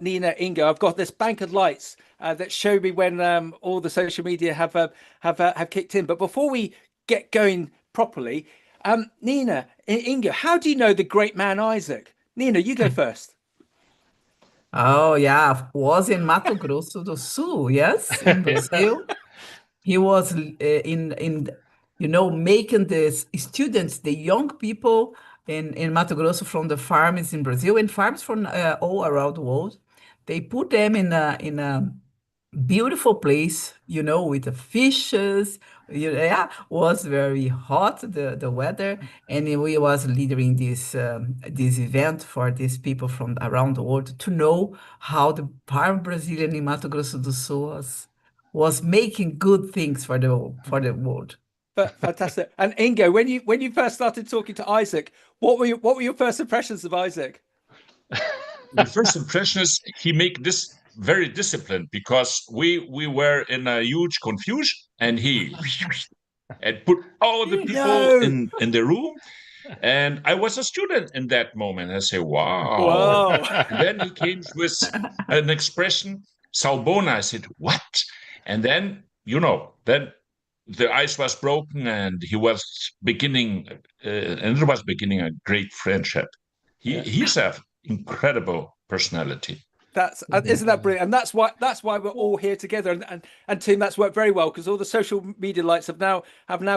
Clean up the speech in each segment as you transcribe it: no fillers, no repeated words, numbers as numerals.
Nina, Ingo, I've got this bank of lights that show me when all the social media have kicked in. But before we get going properly, Nina, Ingo, how do you know the great man Isaac? Nina, you go first. Oh, yeah, was in Mato Grosso do Sul, yes, in Brazil. He was making the students, the young people in Mato Grosso from the farms in Brazil and farms from all around the world. They put them in a beautiful place, with the fishes. Yeah, was very hot the weather, and we was leading this event for these people from around the world to know how the farm Brazilian in Mato Grosso do Sul was making good things for the world. Fantastic. And Ingo, when you first started talking to Isaac, what were your first impressions of Isaac? The first impression is he make this very disciplined because we were in a huge confusion and he and put all the people No. in the room. And I was a student in that moment. I say, wow. Whoa. And then he came with an expression, Saubona. I said, what? And then, then the ice was broken and he was beginning, and it was beginning a great friendship. He's an incredible personality. That's isn't that brilliant? And that's why we're all here together. And Tim, that's worked very well because all the social media lights have now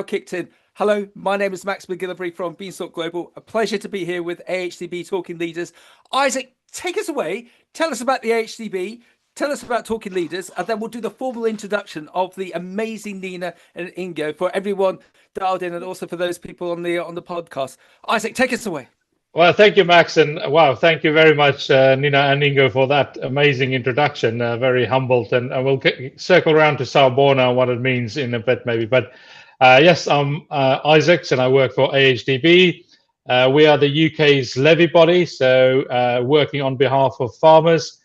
kicked in. Hello, my name is Max McGillivray from Beanstalk Global. A pleasure to be here with AHDB Talking Leaders. Isaac, take us away. Tell us about the AHDB. Tell us about Talking Leaders, and then we'll do the formal introduction of the amazing Nina and Ingo for everyone dialed in, and also for those people on the podcast. Isaac, take us away. Well, thank you, Max, and wow, thank you very much, Nina and Ingo, for that amazing introduction. Very humbled, and we'll circle around to Saubona and what it means in a bit, maybe. But yes, I'm Isaac, and I work for AHDB. We are the UK's levy body, so working on behalf of farmers.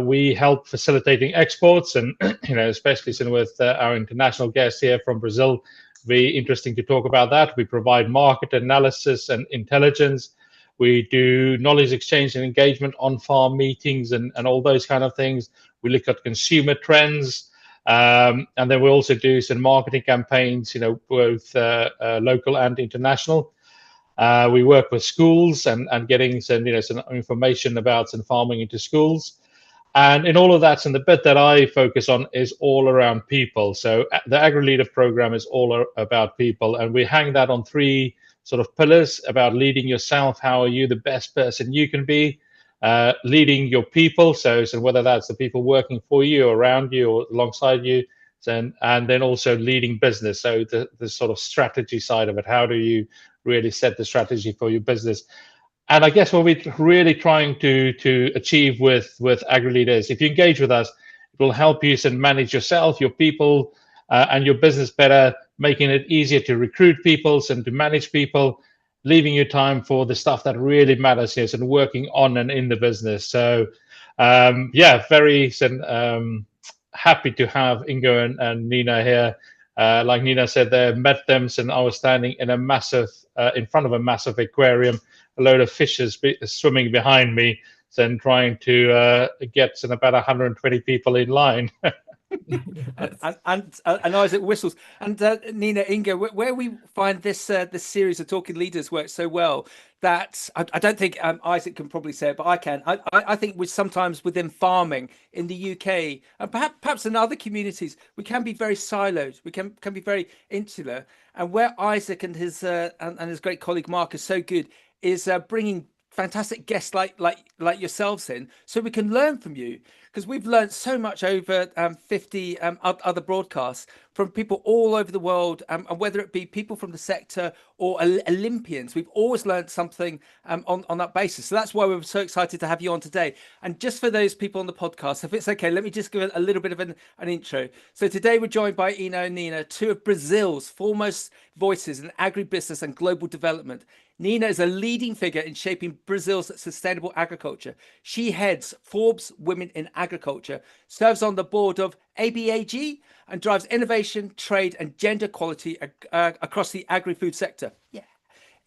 We help facilitating exports, and especially with our international guests here from Brazil, be interesting to talk about that. We provide market analysis and intelligence. We do knowledge exchange and engagement on farm meetings and all those kind of things. We look at consumer trends, and then we also do some marketing campaigns, both local and international. We work with schools and getting some information about some farming into schools. And in all of that, and the bit that I focus on is all around people. So the Agri-Leader program is all about people, and we hang that on three sort of pillars about leading yourself. How are you the best person you can be? Leading your people, so whether that's the people working for you, around you, or alongside you, and then also leading business. So the sort of strategy side of it. How do you really set the strategy for your business? And I guess what we're really trying to achieve with Agri-Leaders, if you engage with us, it will help you manage yourself, your people, and your business better, making it easier to recruit people and to manage people, leaving you time for the stuff that really matters here and working on and in the business. So, very happy to have Ingo and Nina here. Like Nina said, they met them, and I was standing in in front of a massive aquarium, a load of fishes swimming behind me, and trying to get about 120 people in line. and Isaac whistles. And Nina, Ingo, where we find this series of Talking Leaders works so well that I don't think Isaac can probably say it, but I can. I think we sometimes within farming in the UK and perhaps in other communities, we can be very siloed. We can be very insular. And where Isaac and his great colleague Mark is so good is bringing fantastic guests like yourselves in, so we can learn from you, because we've learned so much over 50 other broadcasts from people all over the world, and whether it be people from the sector or Olympians, we've always learned something on that basis. So that's why we're so excited to have you on today. And just for those people on the podcast, if it's okay, let me just give a little bit of an intro. So today we're joined by Ingo and Nina, two of Brazil's foremost voices in agribusiness and global development. Nina is a leading figure in shaping Brazil's sustainable agriculture. She heads Forbes Women in Agriculture, serves on the board of ABAG, and drives innovation, trade, and gender equality across the agri-food sector. Yeah.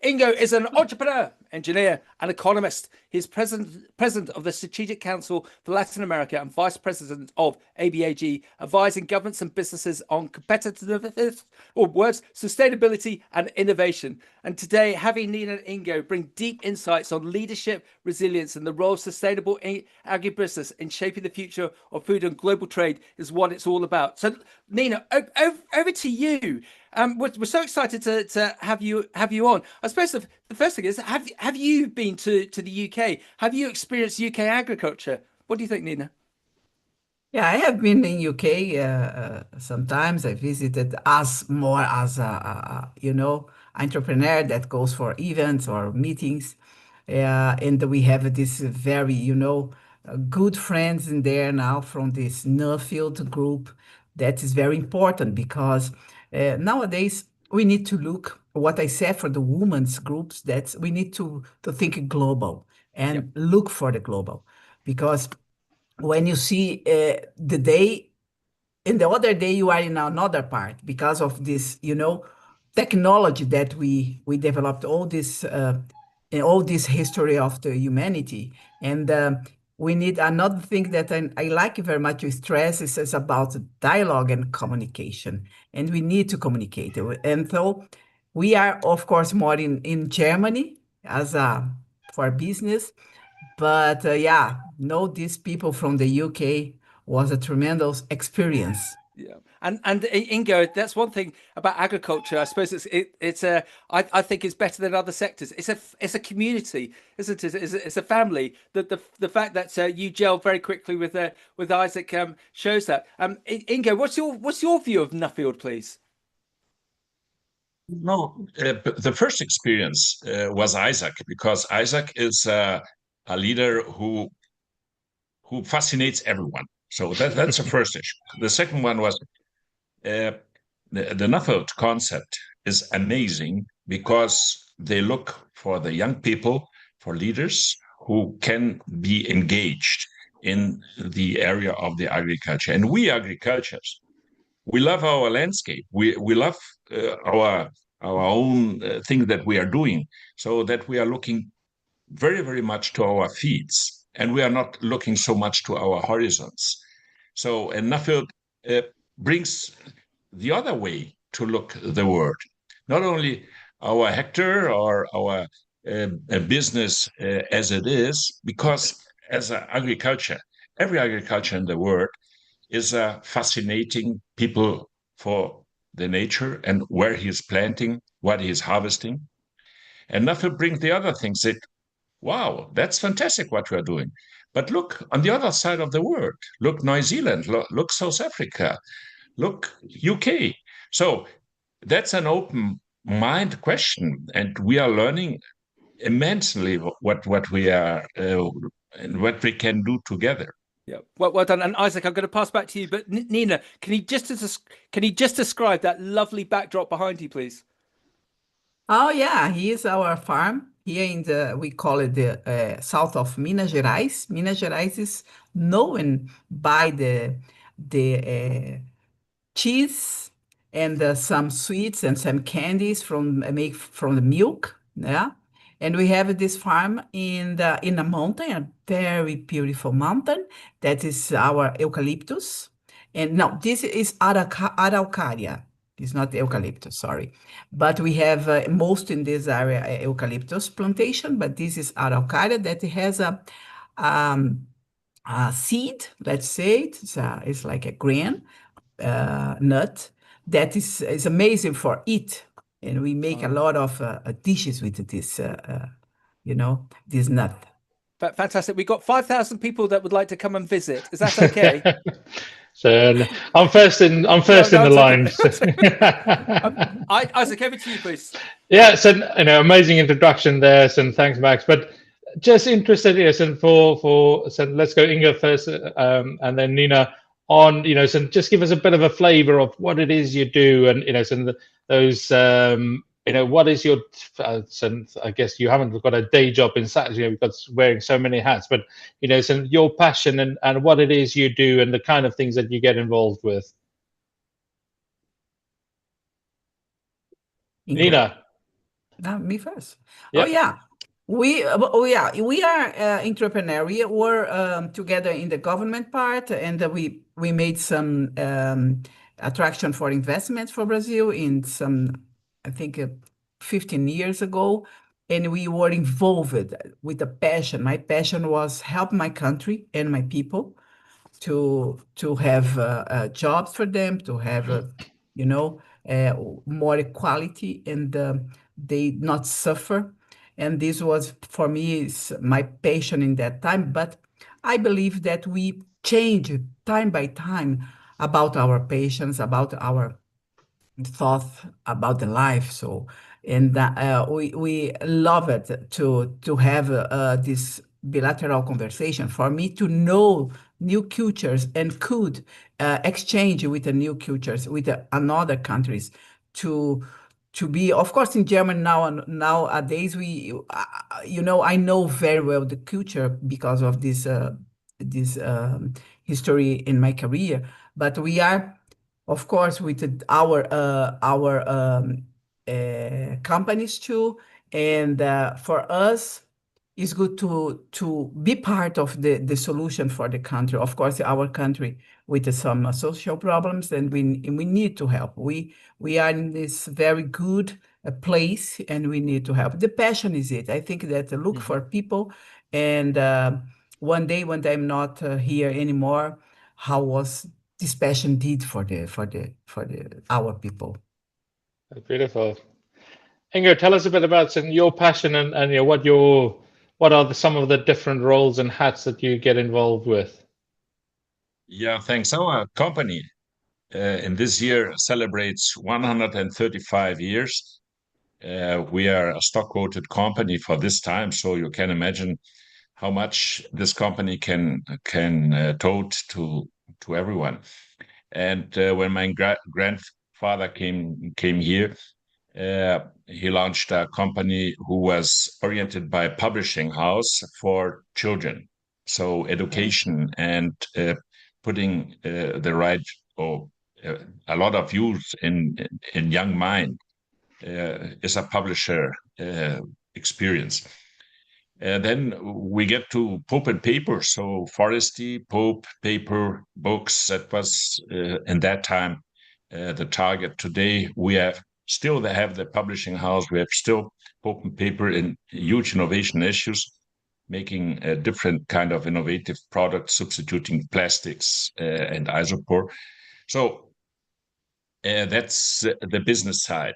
Ingo is an entrepreneur, engineer, and economist. He's president of the Strategic Council for Latin America and vice president of ABAG, advising governments and businesses on competitiveness, or words, sustainability and innovation. And today, having Nina and Ingo bring deep insights on leadership, resilience, and the role of sustainable agribusiness in shaping the future of food and global trade is what it's all about. So, Nina, over to you. We're so excited to have you on. I suppose the first thing is, have you been to the UK? Have you experienced UK agriculture? What do you think, Nina? Yeah, I have been in UK sometimes. I visited more as a entrepreneur that goes for events or meetings. And we have this very, good friends in there now from this Nuffield group. That is very important because nowadays we need to look what I said for the women's groups, that we need to think global and look for the global, because when you see the day, and the other day you are in another part because of this, technology that we developed all this in all this history of the humanity. And we need another thing that I like very much to stress is about dialogue and communication, and we need to communicate. And so we are, of course, more in Germany as for business. But these people from the UK was a tremendous experience. Yeah, and Ingo, that's one thing about agriculture. I suppose I think it's better than other sectors. It's a community, isn't it? It's a family. The fact that you gel very quickly with Isaac shows that. Ingo, what's your view of Nuffield, please? No, the first experience was Isaac, because Isaac is a leader who fascinates everyone. So that's the first issue. The second one was the Nuffield concept is amazing because they look for the young people, for leaders who can be engaged in the area of the agriculture. And we agriculturists, we love our landscape. We love our own thing that we are doing, so that we are looking very, very much to our feeds, and we are not looking so much to our horizons. So, and Nuffield brings the other way to look the world, not only our hectare or our business as it is, because as agriculture, every agriculture in the world is fascinating people for the nature and where he's planting, what he's harvesting. And Nuffield brings the other things that, wow, that's fantastic what we're doing. But look on the other side of the world. Look New Zealand, look South Africa, look UK. So that's an open mind question, and we are learning immensely what we are and what we can do together. Yeah, well done. And Isaac, I'm going to pass back to you. But Nina, can you just describe that lovely backdrop behind you, please? Oh yeah, here's our farm here we call it the south of Minas Gerais. Minas Gerais is known by the cheese and some sweets and some candies made from the milk. Yeah, and we have this farm in a mountain, a very beautiful mountain that is our eucalyptus. And no, this is araucaria. It's not eucalyptus, sorry. But we have most in this area eucalyptus plantation, but this is araucaria that has a seed, let's say. It's like a grain nut that is amazing for eat. And we make a lot of dishes with this, this nut. Fantastic. We've got 5,000 people that would like to come and visit. Is that okay? So I'm first in the line. Isaac, over to you, please. Yeah, so amazing introduction there, so thanks, Max. But just interested, yes, and so let's go Ingo first, and then Nina on, so just give us a bit of a flavor of what it is you do, and so those what is your, so I guess you haven't got a day job in such, because wearing so many hats, but so your passion and what it is you do and the kind of things that you get involved with. Nina. Me first. Yep. Oh yeah. We are entrepreneurial. We're together in the government part, and we made some attraction for investment for Brazil in some, I think, 15 years ago, and we were involved with a passion. My passion was help my country and my people to have jobs for them, to have you know more equality, and they not suffer. And this was for me is my passion in that time. But I believe that we change time by time about our patients, about our thought about the life. So, and we love it to have this bilateral conversation for me to know new cultures and could exchange with the new cultures with another countries to be, of course, in German nowadays we I know very well the culture because of this history in my career. But we are, of course, with our companies too, and for us, it's good to be part of the solution for the country. Of course, our country with some social problems, and we need to help. We are in this very good place, and we need to help. The passion is it. I think that look for people, and one day when I'm not here anymore, how was this passion did for our people. Beautiful. Ingo, tell us a bit about your passion and what are some of the different roles and hats that you get involved with? Yeah, thanks. Our company in this year celebrates 135 years. We are a stock quoted company for this time, so you can imagine how much this company can tote to everyone. And when my grandfather came here, he launched a company who was oriented by a publishing house for children. So education and putting the right or a lot of youth in young mind is a publisher experience. Then we get to pulp and paper. So forestry, pulp, paper, books. That was in that time the target. Today we still have the publishing house. We have still pulp and paper in huge innovation issues, making a different kind of innovative products, substituting plastics and isopor. So that's the business side.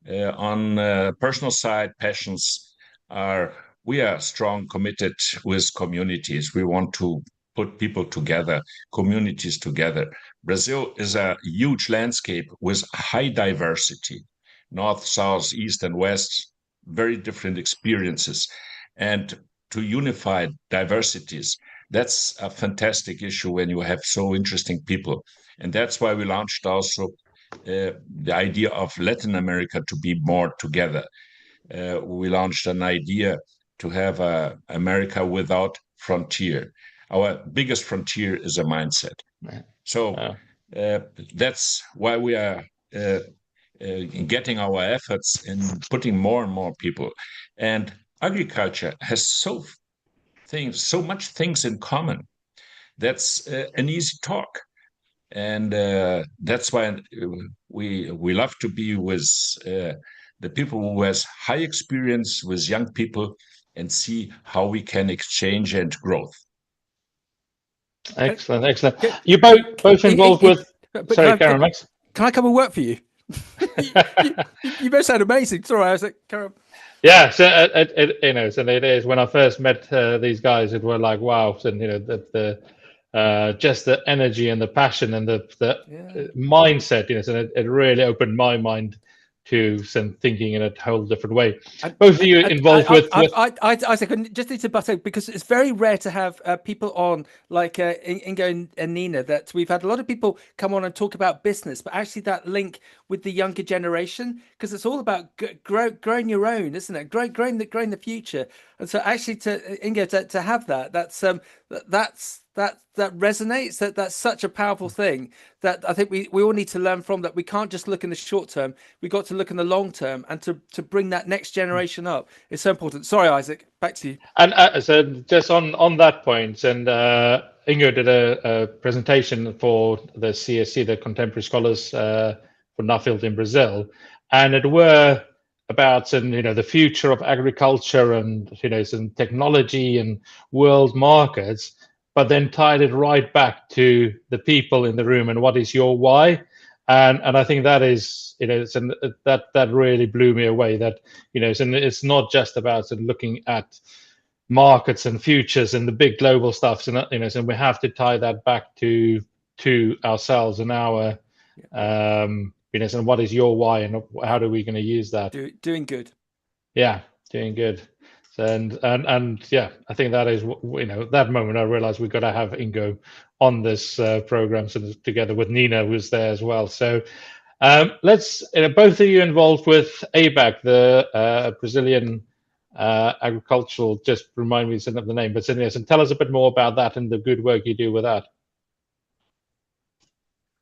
On personal side, passions are, we are strong, committed with communities. We want to put people together, communities together. Brazil is a huge landscape with high diversity, north, south, east, and west, very different experiences. And to unify diversities, that's a fantastic issue when you have so interesting people. And that's why we launched also the idea of Latin America to be more together. We launched an idea to have America without frontier. Our biggest frontier is a mindset. So that's why we are getting our efforts in putting more and more people. And agriculture has so much things in common. That's an easy talk. And that's why we love to be with the people who has high experience with young people and see how we can exchange and growth. Excellent, excellent. You both involved with. Sorry, Karen, Max. Can I come and work for you? you both sound amazing. Sorry, I was like, Karen. Yeah, so so it is. When I first met these guys, it were like wow, and just the energy and the passion and the mindset, so it really opened my mind to some thinking in a whole different way. Both of you involved with. I just need to butt in because it's very rare to have people on like Ingo and Nina. That we've had a lot of people come on and talk about business, but actually that link with the younger generation, because it's all about growing your own, isn't it? Growing the future. And so actually to Ingo, to have that resonates, that's such a powerful thing that I think we all need to learn from. That we can't just look in the short term, we got to look in the long term, and to bring that next generation up is so important. Sorry, Isaac, back to you. And so just on that point, and Ingo did a presentation for the CSC, the Contemporary Scholars for Nuffield in Brazil, and it were about the future of agriculture and some technology and world markets, but then tied it right back to the people in the room and what is your why. And I think that is that really blew me away. That it's not just about looking at markets and futures and the big global stuff, so we have to tie that back to ourselves and our and what is your why and how are we going to use that. Doing good. Yeah, doing good. And yeah, I think that is that moment I realized we've got to have Ingo on this program, so together with Nina, who's there as well. So let's both of you involved with ABAG, the Brazilian agricultural, just remind me of the name, but tell us a bit more about that and the good work you do with that.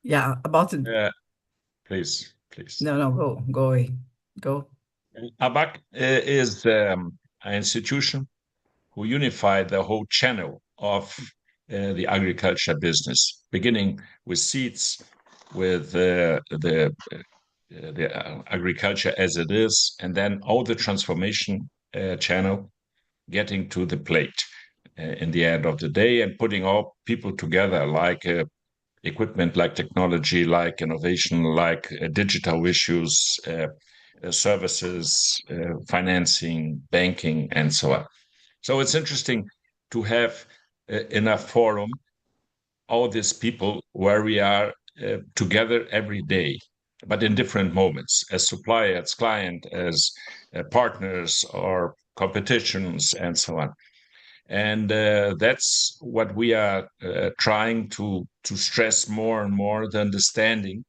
Yeah, about it. Please. No, go away. Go. ABAG is an institution who unified the whole channel of the agriculture business, beginning with seeds, with the agriculture as it is, and then all the transformation channel, getting to the plate in the end of the day, and putting all people together, like equipment, like technology, like innovation, like digital issues, services, financing, banking, and so on. So it's interesting to have in a forum all these people where we are together every day, but in different moments, as supplier, as client, as partners or competitions, and so on. And that's what we are trying to stress more and more, the understanding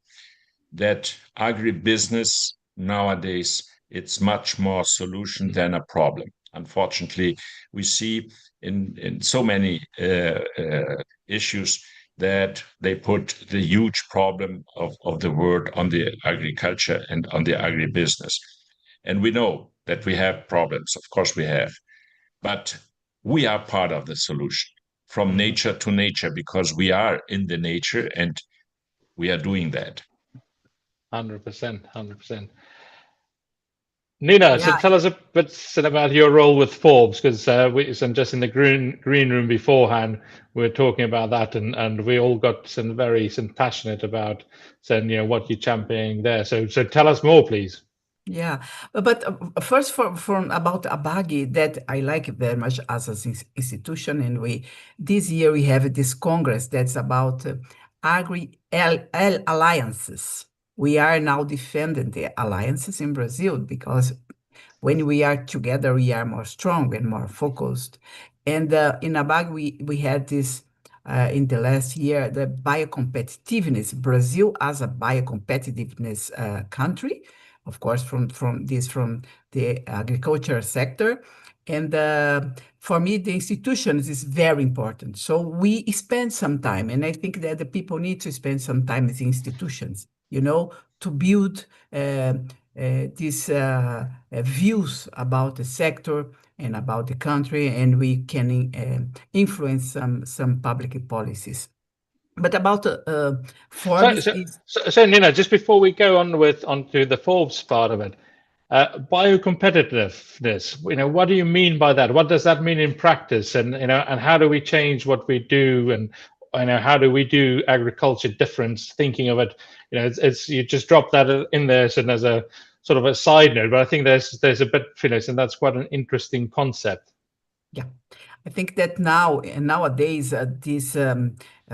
that agribusiness nowadays, it's much more solution than a problem. Unfortunately, we see in so many issues that they put the huge problem of the world on the agriculture and on the agribusiness. And we know that we have problems, of course we have, but we are part of the solution from nature to nature, because we are in the nature and we are doing that. 100%. Nina, Yeah. so tell us a bit about your role with Forbes, because just in the green room beforehand, we were talking about that, and we all got very passionate about what you're championing there. So tell us more, please. Yeah, but first from about ABAG, that I like very much as an institution, and this year we have this Congress that's about alliances. We are now defending the alliances in Brazil, because when we are together, we are more strong and more focused. And in ABAG, we had this in the last year, the bio-competitiveness, Brazil as a bio-competitiveness country, of course, from the agriculture sector. And for me, the institutions is very important. So we spend some time, and I think that the people need to spend some time with the institutions, to build these views about the sector and about the country, and we can influence some public policies. But about Forbes, so Nina, just before we go onto the Forbes part of it, bio-competitiveness. What do you mean by that? What does that mean in practice? And and how do we change what we do? And how do we do agriculture different? Thinking of it, it's you just drop that in there as a sort of a side note, but I think there's a bit and that's quite an interesting concept. Yeah, I think that nowadays these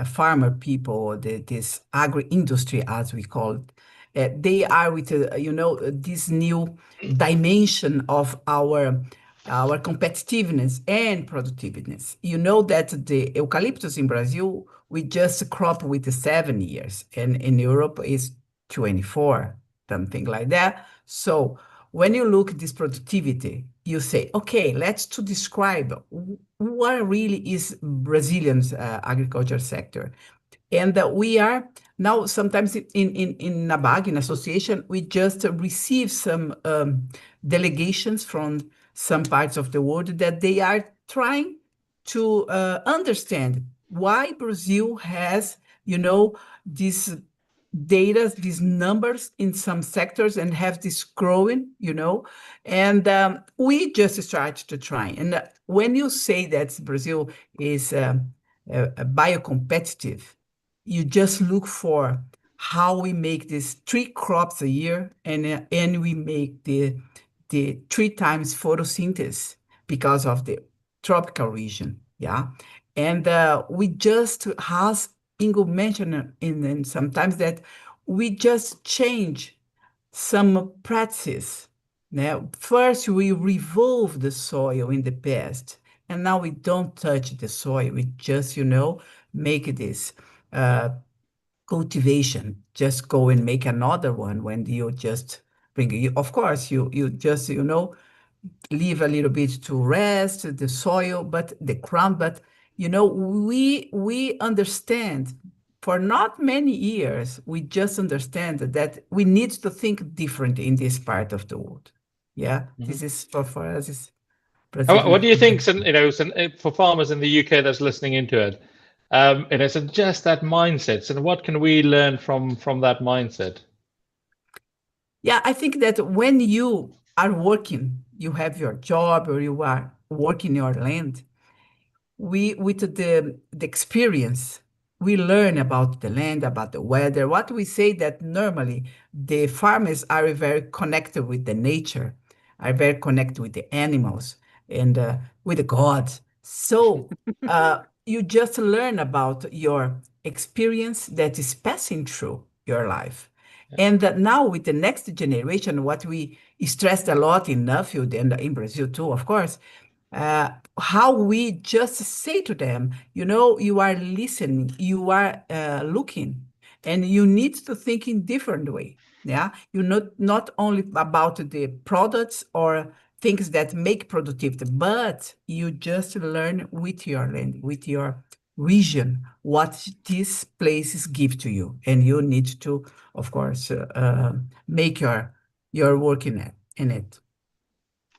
farmer people, this agri-industry, as we call it, they are with this new dimension of our competitiveness and productiveness. That the eucalyptus in Brazil, we just crop with 7 years, and in Europe is 24, something like that. So when you look at this productivity, you say, okay, let's to describe what really is Brazilian's agriculture sector. And we are now sometimes in ABAG, in association, we just receive some delegations from some parts of the world that they are trying to understand why Brazil has, these data, these numbers in some sectors and have this growing, and we just started to try. And when you say that Brazil is bio-competitive, you just look for how we make these 3 crops a year, and we make the 3 times photosynthesis because of the tropical region, yeah. And we just, as Ingo mentioned in sometimes, that we just change some practices. Now, first we revolve the soil in the past, and now we don't touch the soil. We just, make this cultivation. Just go and make another one when you just bring it. Of course, you just, leave a little bit to rest the soil, but the ground. But we understand for not many years. We just understand that we need to think different in this part of the world. Yeah, this is for us. Is what do you think? For farmers in the UK that's listening into it, so just that mindset. So what can we learn from that mindset? Yeah, I think that when you are working, you have your job or you are working your land, with the experience, we learn about the land, about the weather. What we say that normally the farmers are very connected with the nature, are very connected with the animals and with the gods. So you just learn about your experience that is passing through your life. And now with the next generation, what we stressed a lot in Nuffield and in Brazil too, of course, how we just say to them, you are listening, you are looking, and you need to think in different way. Yeah, you not only about the products or things that make productivity, but you just learn with your land, with your region, what these places give to you, and you need to, of course, make your work in it.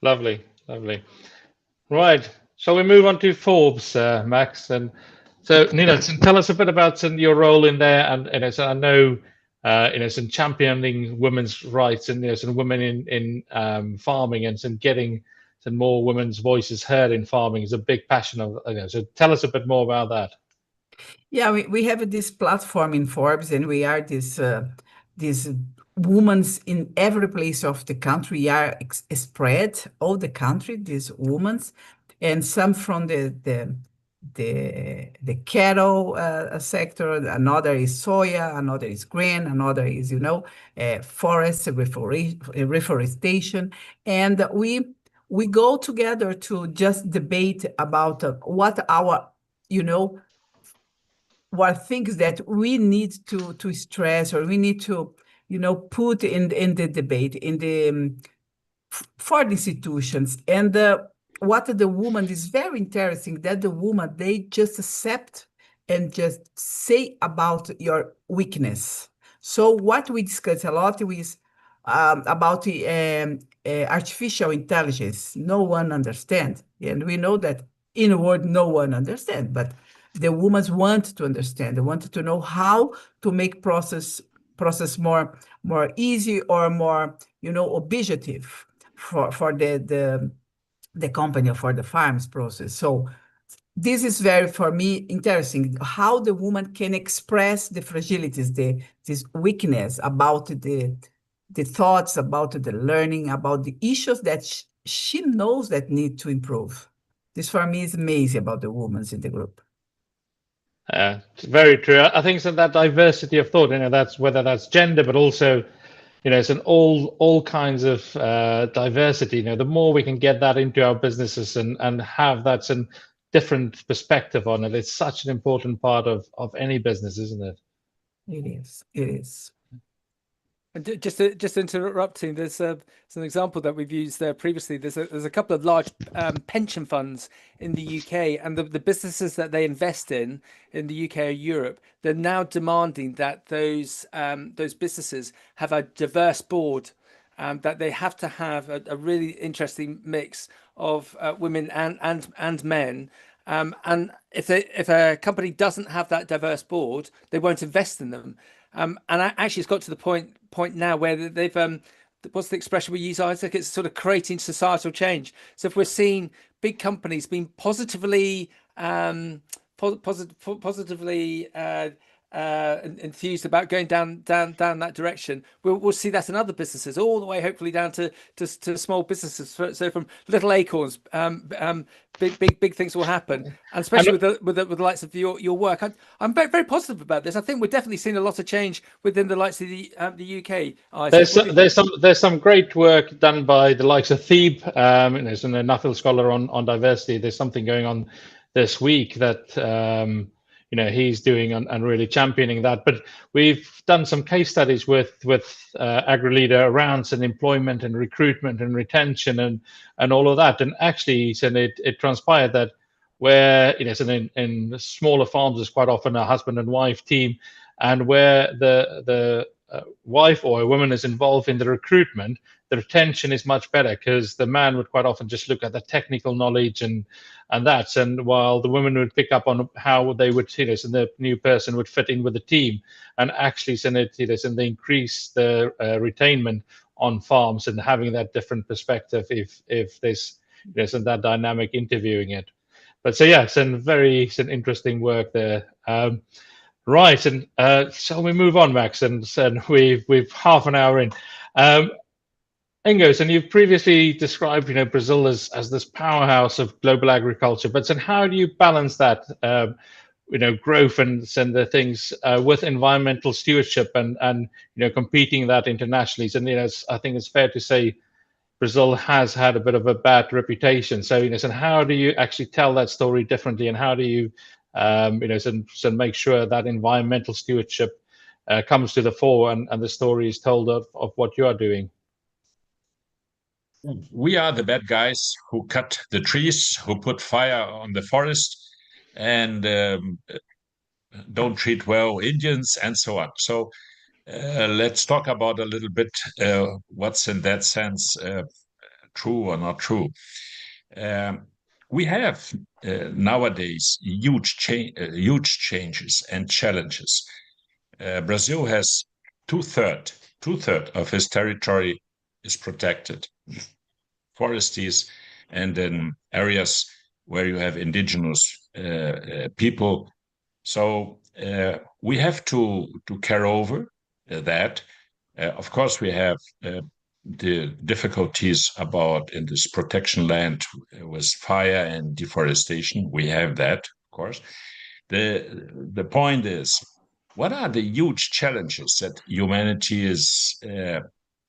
Lovely. Right. So we move on to Forbes, Max, and so Nina, tell us a bit about your role in there, and so I know, some championing women's rights and some women in farming, and some getting some more women's voices heard in farming is a big passion of. So tell us a bit more about that. Yeah, we have this platform in Forbes, and we are these women in every place of the country. We are spread all the country, these women, and some from the cattle sector. Another is soya, another is grain, another is forest reforestation, and we go together to just debate about what our what things that we need to stress, or we need to put in the debate in the for the institutions. And what the woman is very interesting, that the woman, they just accept and just say about your weakness. So what we discuss a lot is about the artificial intelligence. No one understands, and we know that in a word no one understands, but the women want to understand. They want to know how to make process more easy, or more objective for the company, or for the farms process. So this is very, for me, interesting, how the woman can express the fragilities, this weakness about the thoughts, about the learning, about the issues that she knows that need to improve. This for me is amazing about the women in the group. It's very true. I think so that diversity of thought, that's whether that's gender, but also, it's an all kinds of diversity. The more we can get that into our businesses and have that some different perspective on it, it's such an important part of any business, isn't it? It is. And just interrupting, there's an example that we've used there previously. There's a couple of large pension funds in the UK, and the businesses that they invest in the UK or Europe, they're now demanding that those businesses have a diverse board, that they have to have a really interesting mix of women and men. And if a company doesn't have that diverse board, they won't invest in them. Actually, it's got to the point now where they've what's the expression we use, Isaac? It's sort of creating societal change. So if we're seeing big companies being positively enthused about going down that direction, we'll see that in other businesses, all the way hopefully down to small businesses. So from little acorns, big things will happen, and especially with the likes of your work. I'm very, very positive about this. I think we're definitely seeing a lot of change within the likes of the UK. Isaac, there's some great work done by the likes of Thebe, there's an Nuffield scholar on diversity. There's something going on this week that he's doing and really championing that. But we've done some case studies with AgriLeader around some employment and recruitment and retention and all of that. And actually, it transpired that where in smaller farms, there's quite often a husband and wife team, and where the wife or a woman is involved in the recruitment, the retention is much better, because the man would quite often just look at the technical knowledge and while the woman would pick up on how they would, and the new person would fit in with the team, and actually they increase the retainment on farms, and having that different perspective if there's that dynamic interviewing it. But so yeah, it's an interesting work there. Right, and shall we move on, Max? And we've half an hour in. Ingo, and you've previously described, Brazil as this powerhouse of global agriculture. But then, how do you balance that, growth and the things with environmental stewardship and competing that internationally? And I think it's fair to say Brazil has had a bit of a bad reputation. So and how do you actually tell that story differently, and how do you make sure that environmental stewardship comes to the fore and the story is told of what you are doing? We are the bad guys who cut the trees, who put fire on the forest, and don't treat well Indians, and so on. So let's talk about a little bit what's in that sense true or not true. We have nowadays huge changes and challenges. Brazil has two-thirds of its territory is protected. Forests and in areas where you have indigenous people. So we have to carry over that. Of course, we have the difficulties about in this protection land with fire and deforestation. We have that, of course. The point is, what are the huge challenges that humanity is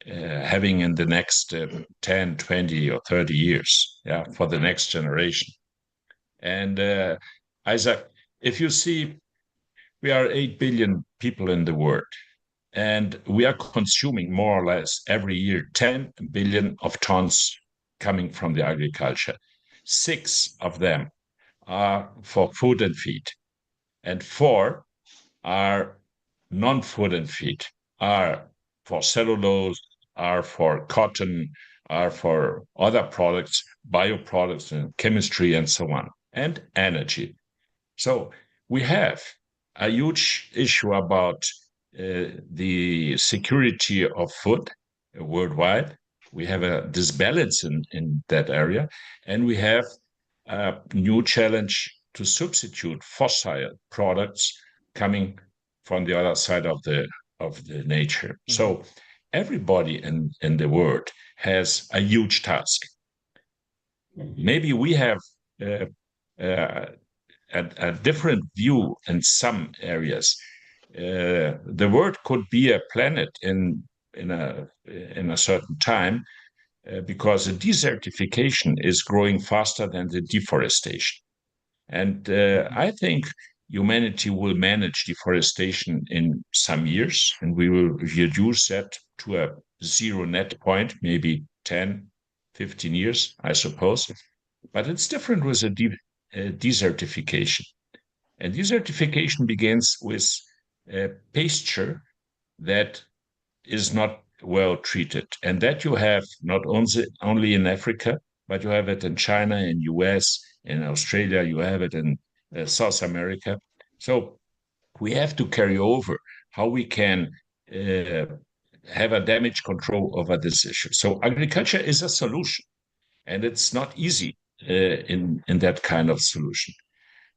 having in the next 10, 20, or 30 years, for the next generation? And Isaac, if you see, we are 8 billion people in the world, and we are consuming more or less every year 10 billion of tons coming from the agriculture. 6 of them are for food and feed, and 4 are non-food and feed, are for cellulose, are for cotton, are for other products, bioproducts and chemistry and so on, and energy. So we have a huge issue about the security of food worldwide. We have a disbalance in that area, and we have a new challenge to substitute fossil products coming from the other side of the nature. Mm-hmm. So everybody in the world has a huge task. Maybe we have a different view in some areas. The world could be a planet in a certain time because the desertification is growing faster than the deforestation. And I think humanity will manage deforestation in some years, and we will reduce that to a zero net point, maybe 10, 15 years, I suppose. But it's different with a desertification. And desertification begins with pasture that is not well treated. And that you have not only in Africa, but you have it in China, in US, in Australia, you have it in South America. So we have to carry over how we can have a damage control over this issue. So agriculture is a solution, and it's not easy in that kind of solution.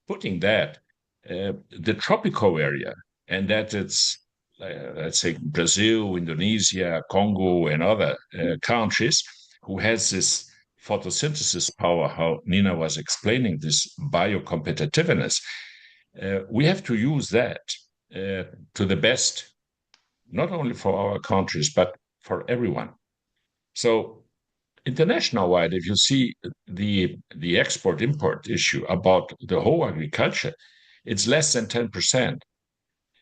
Putting that, the tropical area, and that it's, let's say, Brazil, Indonesia, Congo, and other countries who has this photosynthesis power, how Nina was explaining, this bio-competitiveness, we have to use that to the best, not only for our countries, but for everyone. So international wide, if you see the export-import issue about the whole agriculture, it's less than 10%.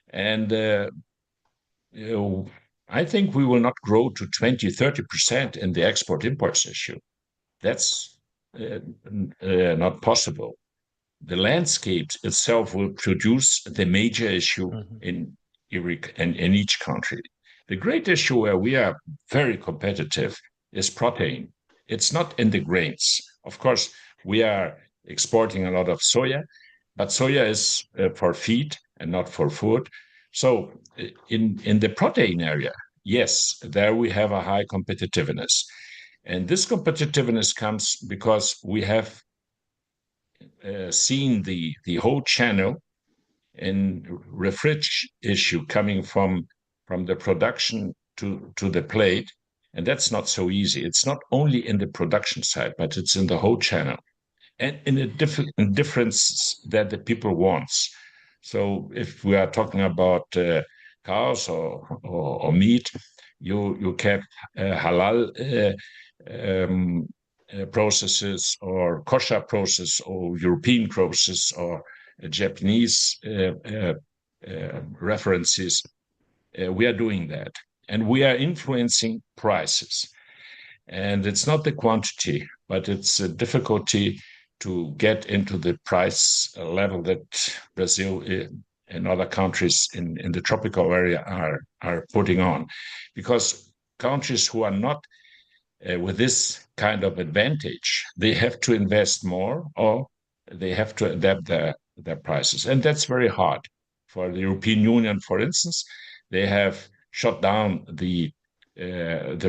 And I think we will not grow to 20, 30% in the export-imports issue. That's not possible. The landscape itself will produce the major issue in each country. The great issue where we are very competitive is protein. It's not in the grains. Of course, we are exporting a lot of soya, but soya is for feed and not for food. So in the protein area, yes, there we have a high competitiveness. And this competitiveness comes because we have seen the whole channel and refrigeration issue coming from the production to the plate. And that's not so easy. It's not only in the production side, but it's in the whole channel and in a difference that the people wants. So if we are talking about cows or meat, you can halal processes or kosher process or European process or Japanese references. We are doing that. And we are influencing prices. And it's not the quantity, but it's a difficulty to get into the price level that Brazil and other countries in the tropical area are putting on. Because countries who are not with this kind of advantage, they have to invest more or they have to adapt their prices. And that's very hard. For the European Union, for instance, they have shut down the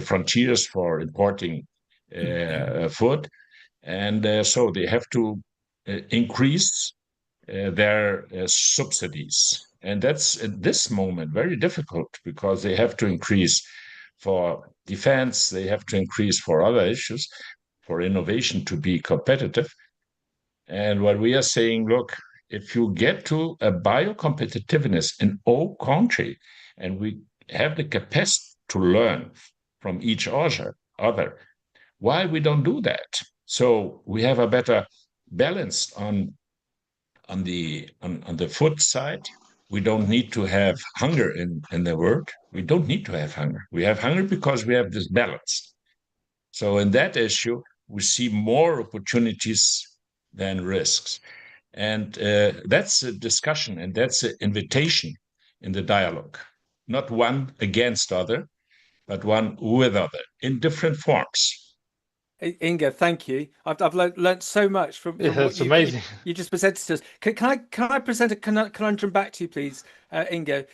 frontiers for importing food. And so they have to increase their subsidies. And that's at this moment very difficult because they have to increase for defense, they have to increase for other issues, for innovation to be competitive. And what we are saying, look, if you get to a bio-competitiveness in all country, and we have the capacity to learn from each other, why we don't do that? So we have a better balance on the food side. We don't need to have hunger in the world. We don't need to have hunger. We have hunger because we have this balance. So in that issue, we see more opportunities than risks. And that's a discussion and that's an invitation in the dialogue. Not one against other, but one with other in different forms. Ingo, thank you. I've learned so much from what you just presented to us. Can I present a conundrum back to you, please, Ingo?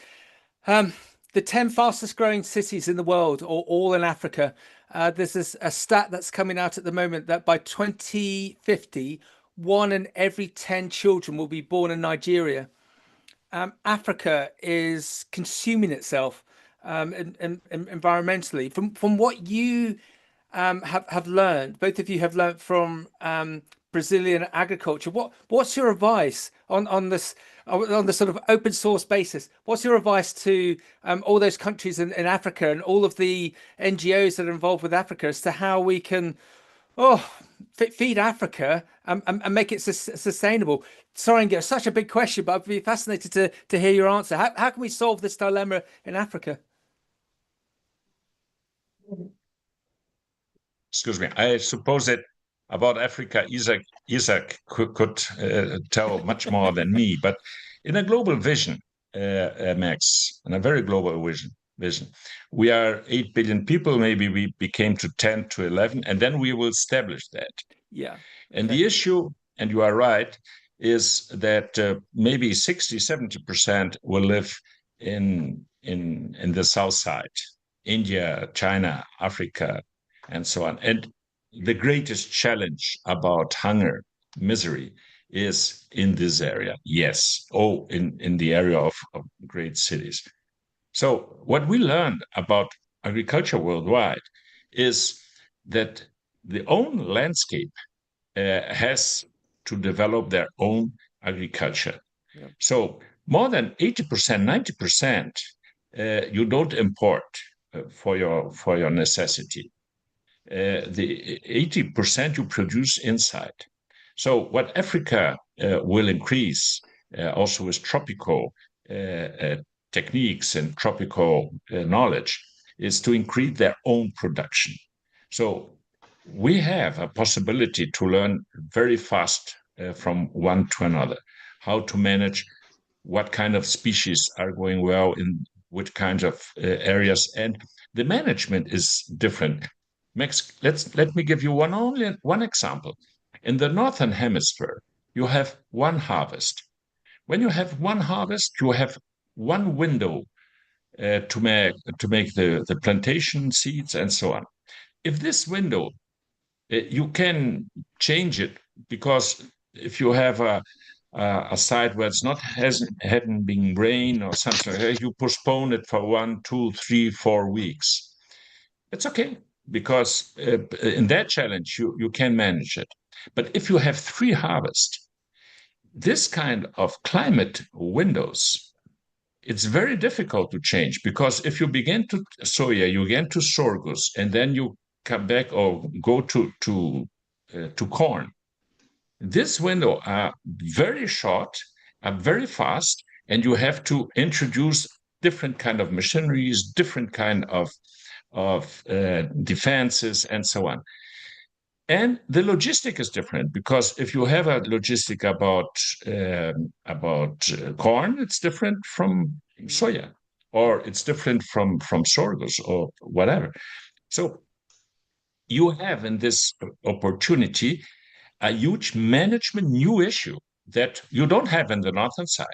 The 10 fastest growing cities in the world, or all in Africa. There's a stat that's coming out at the moment that by 2050, 1 in every 10 children will be born in Nigeria. Africa is consuming itself environmentally. From what you have learned, both of you have learned from Brazilian agriculture. What's your advice on this on the sort of open source basis? What's your advice to all those countries in Africa and all of the NGOs that are involved with Africa as to how we can feed Africa and make it sustainable? Sorry, Ingo, such a big question, but I'd be fascinated to hear your answer. How can we solve this dilemma in Africa? Excuse me. I suppose that about Africa, Isaac could tell much more than me. But in a global vision, Max, in a very global vision, we are 8 billion people. Maybe we became to 10 to 11, and then we will establish that. Yeah. And the issue, and you are right, is that maybe 60-70% will live in the south side, India, China, Africa, and so on. And the greatest challenge about hunger, misery, is in this area. Yes. In the area of great cities. So what we learned about agriculture worldwide is that the own landscape has to develop their own agriculture. Yeah. So more than 80%, 90%, you don't import for your necessity. The 80% you produce inside. So what Africa will increase also with tropical techniques and tropical knowledge is to increase their own production. So we have a possibility to learn very fast from one to another, how to manage what kind of species are going well in which kinds of areas, and the management is different. Max, let me give you one example. In the Northern Hemisphere, you have one harvest. When you have one harvest, you have one window to make the plantation seeds and so on. If this window, you can change it, because if you have a site where it's hadn't been rain or something, you postpone it for 1, 2, 3, 4 weeks. It's okay, because in that challenge you can manage it. But if you have 3 harvests, this kind of climate windows, it's very difficult to change, because if you begin to soya, you begin to sorghum, and then you come back or go to corn. This window are very short, are very fast, and you have to introduce different kind of machineries, different kind of defenses, and so on. And the logistic is different, because if you have a logistic about corn, it's different from soya, or it's different from sorghum or whatever. So you have in this opportunity a huge management new issue that you don't have in the northern side.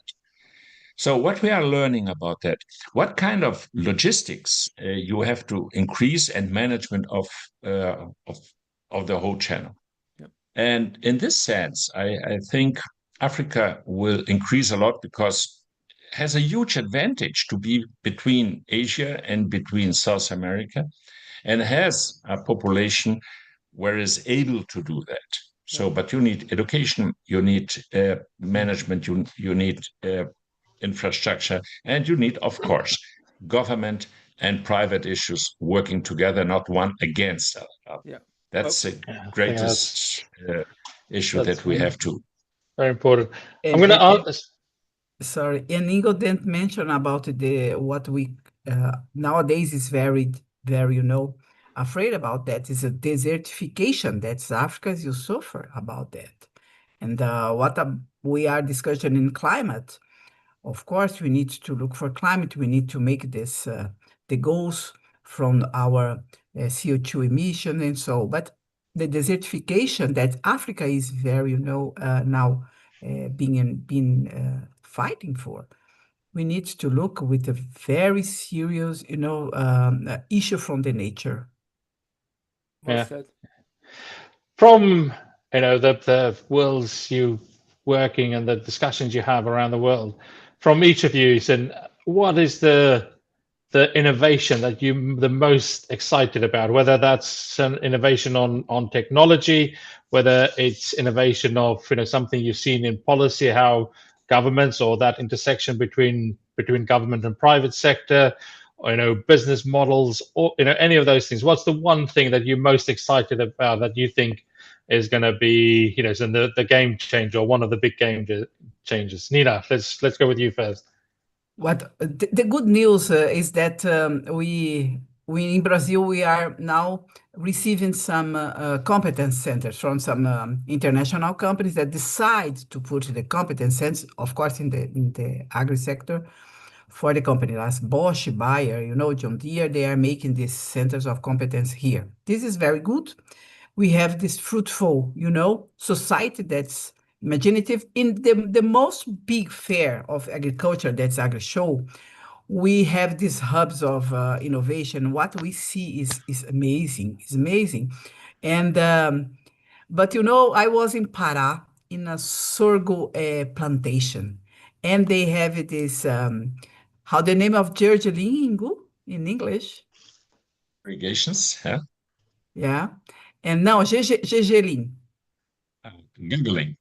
So what we are learning about that, what kind of logistics you have to increase, and management of the whole channel. Yep. And in this sense, I think Africa will increase a lot, because it has a huge advantage to be between Asia and between South America, and has a population where is able to do that. So, but you need education, you need management, you need infrastructure, and you need, of course, government and private issues working together, not one against other. Yeah. That's the greatest issue that we have to. Very important. I'm going to ask. Sorry, and Ingo didn't mention about what we nowadays is very, afraid about. That is a desertification. That's Africa, you suffer about that. And what we are discussing in climate, of course, we need to look for climate. We need to make this the goals from our CO2 emission and so. But the desertification that Africa is very, now being fighting for, we need to look with a very serious, issue from the nature. Well said. From the worlds you working and the discussions you have around the world, from each of you, and what is the innovation that you're the most excited about? Whether that's an innovation on technology, whether it's innovation of something you've seen in policy, how governments, or that intersection between government and private sector, or business models, or any of those things. What's the one thing that you're most excited about that you think is going to be, so the game changer, or one of the big game changers. Nina, let's go with you first. What the good news is that we in Brazil we are now receiving some competence centers from some international companies that decide to put the competence centers, of course, in the agri sector for the company. As Bosch, Bayer, John Deere, they are making these centers of competence here. This is very good. We have this fruitful, society that's imaginative. In the most big fair of agriculture, that's AgriShow, we have these hubs of innovation. What we see is amazing. It's amazing. And but I was in Pará in a sorghum plantation, and they have this how the name of gergelim in English? Irrigations, yeah. Yeah, and now gergelim. Giggling.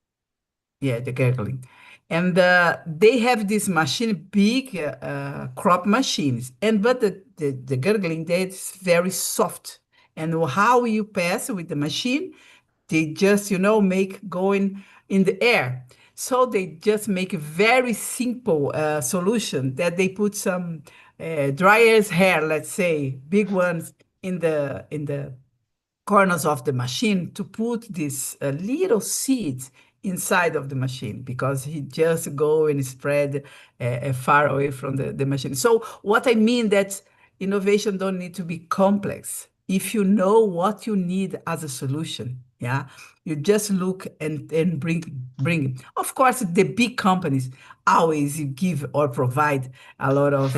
Yeah, the gurgling. And they have this machine, big crop machines. But the gurgling, that's very soft. And how you pass with the machine, they just, make going in the air. So they just make a very simple solution that they put some dryer's hair, let's say, big ones in the corners of the machine to put these little seeds inside of the machine, because he just go and spread far away from the machine. So what I mean that innovation don't need to be complex. If you know what you need as a solution, yeah, you just look and bring it. Of course, the big companies always give or provide a lot of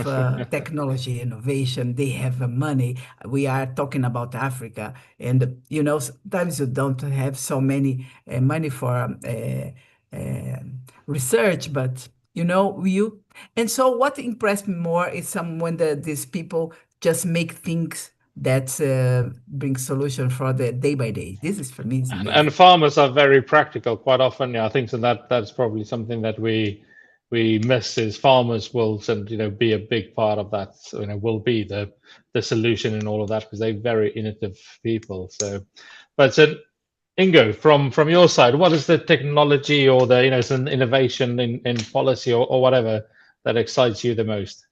technology innovation. They have money. We are talking about Africa, and sometimes you don't have so many money for research, but you. And so, what impressed me more is when these people just make things that bring solution for the day by day. This is for me is amazing. And farmers are very practical quite often. Yeah, I think so that's probably something that we miss, is farmers will be a big part of that. Will be the solution in all of that, because they're very innovative people. So Ingo, from your side, what is the technology or the some innovation in policy or whatever that excites you the most?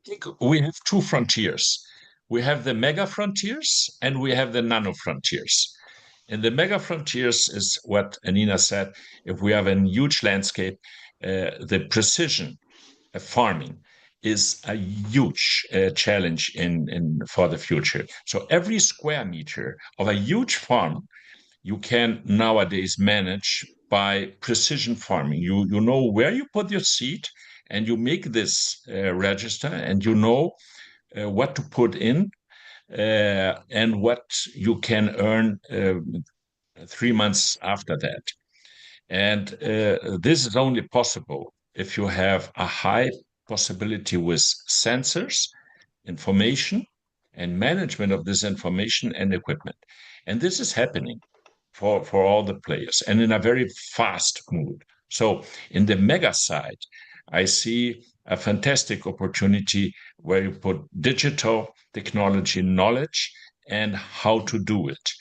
I think we have two frontiers. We have the mega frontiers and we have the nano frontiers. And the mega frontiers is what Anina said. If we have a huge landscape, the precision of farming is a huge challenge for the future. So every square meter of a huge farm you can nowadays manage by precision farming. You know where you put your seed, and you make this register, and you know what to put in and what you can earn 3 months after that. And this is only possible if you have a high possibility with sensors, information, and management of this information and equipment. And this is happening for all the players, and in a very fast mood. So in the mega side, I see a fantastic opportunity where you put digital technology knowledge and how to do it.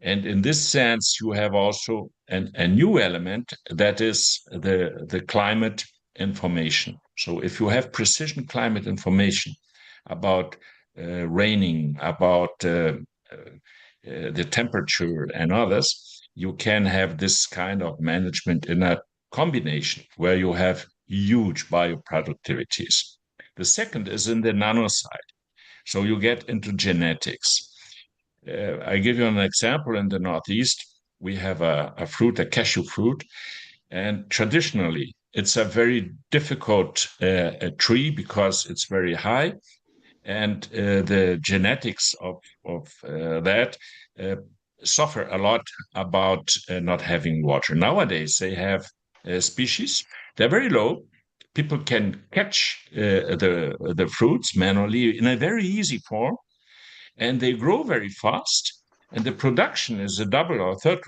And in this sense, you have also a new element that is the climate information. So if you have precision climate information about raining, about the temperature and others, you can have this kind of management in a combination where you have huge bioproductivities. The second is in the nano side. So you get into genetics. I give you an example. In the Northeast, we have a fruit, a cashew fruit, and traditionally it's a very difficult tree because it's very high, and the genetics of that suffer a lot about not having water. Nowadays, they have species. They're very low. People can catch the fruits manually in a very easy form, and they grow very fast. And the production is a double or third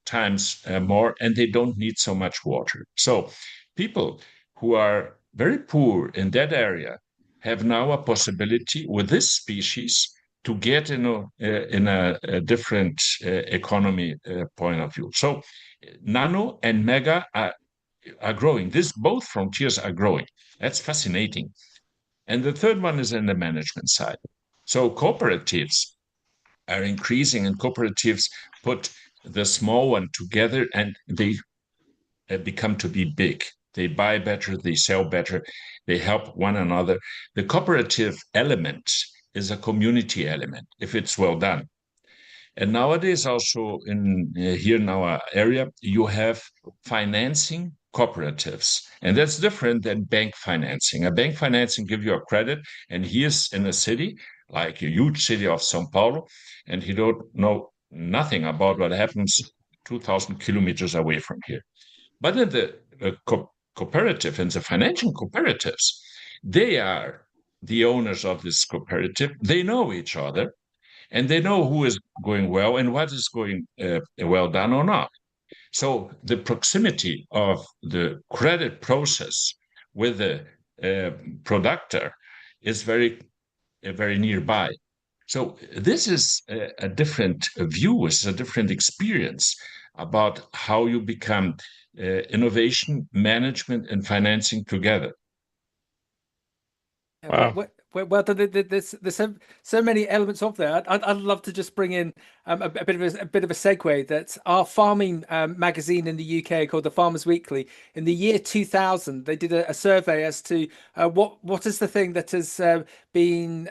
times more, and they don't need so much water. So people who are very poor in that area have now a possibility with this species to get in a different economy point of view. So nano and mega are growing. Both frontiers are growing. That's fascinating. And the third one is in the management side. So cooperatives are increasing, and cooperatives put the small one together, and they become to be big. They buy better, they sell better, they help one another. The cooperative element is a community element if it's well done. And nowadays, also here in our area, you have financing cooperatives, and that's different than bank financing. A bank financing gives you a credit, and he is in a city like a huge city of São Paulo, and he don't know nothing about what happens 2,000 kilometers away from here. But in the cooperative and the financial cooperatives, they are the owners of this cooperative. They know each other, and they know who is going well and what is going well done or not. So the proximity of the credit process with the productor is very nearby. So this is a different view, it's a different experience about how you become innovation, management, and financing together. Wow. Well, there's so many elements of there. I'd love to just bring in a bit of a segue. That our farming magazine in the UK called the Farmers Weekly, in the year 2000, they did a survey as to what is the thing that has been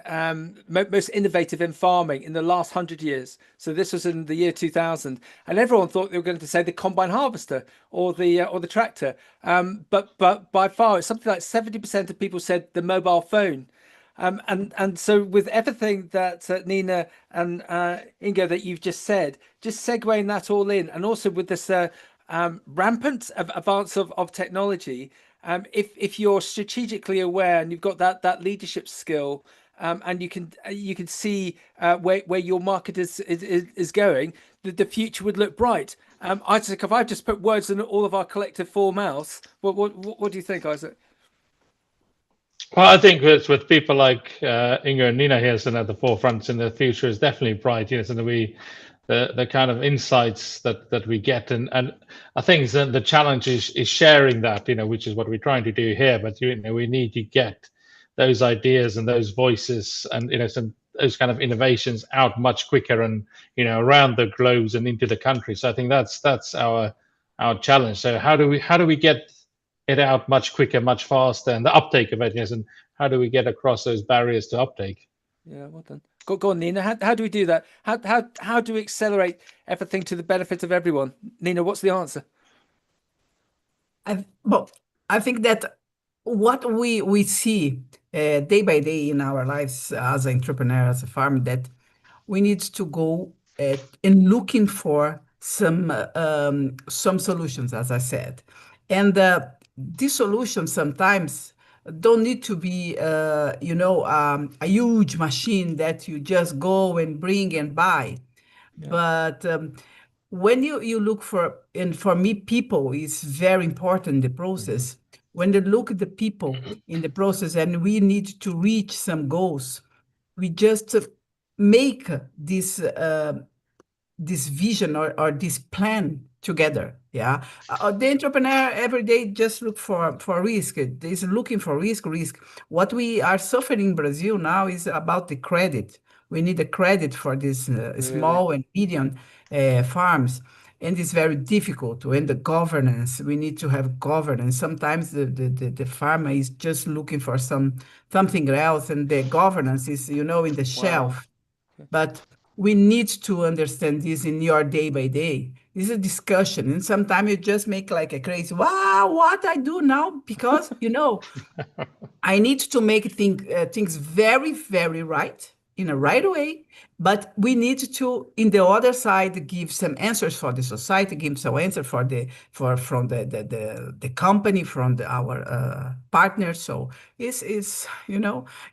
most innovative in farming in the last 100 years. So this was in the year 2000, and everyone thought they were going to say the combine harvester or the tractor, but by far it's something like 70% of people said the mobile phone. And so with everything that Nina and Ingo that you've just said, just segueing that all in, and also with this rampant advance of technology, if you're strategically aware and you've got that leadership skill, and you can see where your market is going, the future would look bright. Isaac, if I've just put words in all of our collective four mouths, what do you think, Isaac? Well, I think with people like Ingo and Nina here at the forefront, in the future is definitely bright. Yes, and the kind of insights that we get, and I think the challenge is sharing that, which is what we're trying to do here. But we need to get those ideas and those voices and those kind of innovations out much quicker and around the globes and into the country. So I think that's our challenge. So how do we get it out much quicker, much faster, and the uptake of it, yes, and how do we get across those barriers to uptake? Yeah, well done. Go on, Nina. How do we do that? How do we accelerate everything to the benefit of everyone? Nina, what's the answer? I think that what we see day by day in our lives as an entrepreneur, as a farmer, that we need to go in looking for some solutions, as I said, and these solutions sometimes don't need to be, a huge machine that you just go and bring and buy. Yeah. But when you look for, and for me, people is very important in the process. Mm-hmm. When you look at the people in the process and we need to reach some goals, we just make this vision or this plan together. Yeah, the entrepreneur every day just look for risk. Is looking for risk. What we are suffering in Brazil now is about the credit. We need a credit for these small and medium farms, and it's very difficult. And the governance, we need to have governance. Sometimes the farmer is just looking for something else, and the governance is in the shelf. Wow. But we need to understand this in your day by day. This is a discussion, and sometimes you just make like a crazy, wow, what I do now? Because, I need to make things very, very right, in a right way, but we need to, in the other side, give some answers for the society, give some answer from the company, from our partners. So it's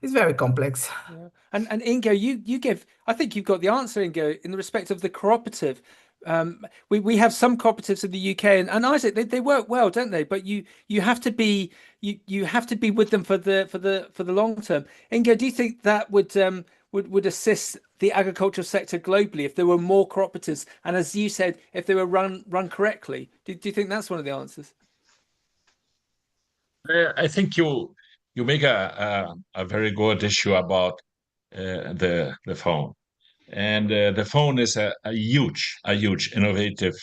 very complex. Yeah. And Ingo, you give, I think you've got the answer, Ingo, in the respect of the cooperative. We have some cooperatives in the UK, and Isaac, they work well, don't they? But you have to be you have to be with them for the long term. Ingo, do you think that would would assist the agricultural sector globally if there were more cooperatives, and as you said, if they were run correctly? Do you think that's one of the answers? I think you make a very good issue about the phone. And the phone is a huge innovative